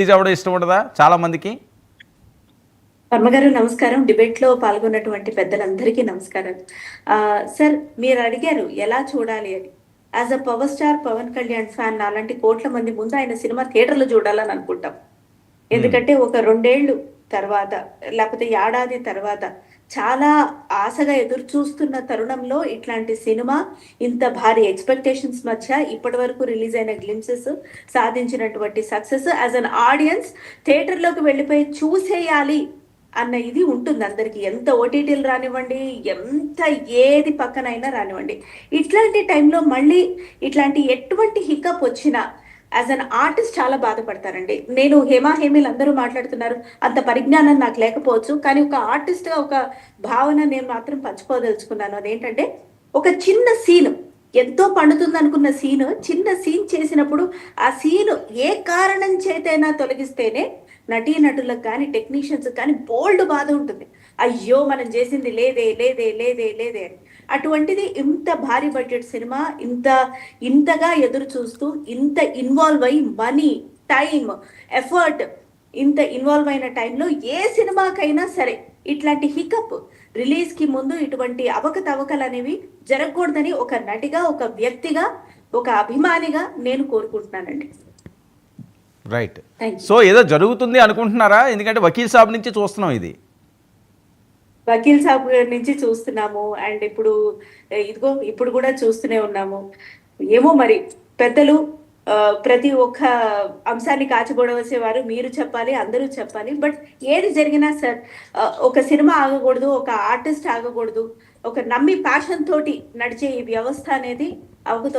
Release అవ్వడం ఇష్టం ఉండదా చాలా మందికి? వర్మగారు నమస్కారం. డిబేట్‌లో పాల్గొన్నటువంటి పెద్దలందరికీ నమస్కారం. సార్ మీరు అడిగారు ఎలా చూడాలి అని. As a power star Pawan Kalyan fan నాలాంటి కోట్ల మంది ముందు ఆయన సినిమా థియేటర్‌లో చూడాలని అనుకుంటాం. హ్మ్. ఎందుకంటే ఒక 2 ఏళ్ళు తర్వాత లేకపోతే ఏడాది తర్వాత చాలా ఆశగా ఎదురు చూస్తున్న తరుణంలో ఇట్లాంటి సినిమా ఇంత భారీ ఎక్స్‌పెక్టేషన్స్ మధ్య ఇప్పటివరకు రిలీజ్ అయిన గ్లింప్సెస్ సాధించినటువంటి సక్సెస్ యాస్ ఎన్ ఆడియన్స్ థియేటర్‌లోకి వెళ్ళిపోయి చూసేయాలి అన్న ఇది ఉంటుంది అందరికి. ఎంత ఓటీటీలు రానివ్వండి, ఎంత ఏది పక్కనైనా రానివ్వండి. ఇట్లాంటి టైంలో మళ్ళీ ఇట్లాంటి ఎటువంటి హికప్ వచ్చినా యాస్ ఎన్ ఆర్టిస్ట్ చాలా బాధపడతారండి. నేను 'హేమ హేమీలు' అందరూ మాట్లాడుతున్నారు. అంత పరిజ్ఞానం నాకు లేకపోవచ్చు. కానీ ఒక ఆర్టిస్ట్‌గా ఒక భావన నేను మాత్రం పంచుకోదలుచుకున్నాను. అదేంటంటే ఒక చిన్న సీన్ ఎంతో పండుతుందనుకున్న సీన్, చిన్న సీన్ చేసినప్పుడు ఆ సీన్ ఏ కారణం చేతైనా తొలగిస్తేనే నటీనటులకు కానీ, టెక్నీషియన్స్‌కి కానీ బోలెడు బాధ ఉంటుంది. అయ్యో! మనం చేసింది లేదే, లేదే, లేదే, లేదే అని. అటువంటిది ఇంత భారీ బడ్జెట్ సినిమా ఇంతగా ఎదురు చూస్తూ, ఇంత ఇన్వాల్వ్ అయ్యి మనీ, టైమ్, ఎఫర్ట్ ఇంత ఇన్వాల్వ్ అయిన టైంలో ఏ సినిమాకైనా సరే ఇట్లాంటి హికప్ రిలీజ్‌కి ముందు ఇటువంటి అవకతవకలనేవి జరగకూడదని ఒక నటిగా, ఒక వ్యక్తిగా, ఒక అభిమానిగా నేను కోరుకుంటున్నానండి. రైట్. Thank you. సో ఏదో జరుగుతుంది అనుకుంటున్నారా? ఎందుకంటే 'వకీల్ సాబ్' నుంచి చూస్తున్నాం ఇది. వకీల్ సాబ్ నుంచి చూస్తున్నాము. అండ్ ఇదిగో ఇప్పుడు గూడా చూస్తూనే ఉన్నాము. ఏమో మరి పెద్దలు ప్రతి ఒక్క అంశాన్ని కాచిబొడవసేవారు మీరు చెప్పాలి, అందరూ చెప్పాలి. బట్ ఏది జరిగినా సార్ ఒక సినిమా ఆగకూడదు, ఒక ఆర్టిస్ట్ ఆగకూడదు. ఒక నమ్మి ప్యాషన్ తోటి నడిచే ఈ వ్యవస్థ అనేది అవకతవ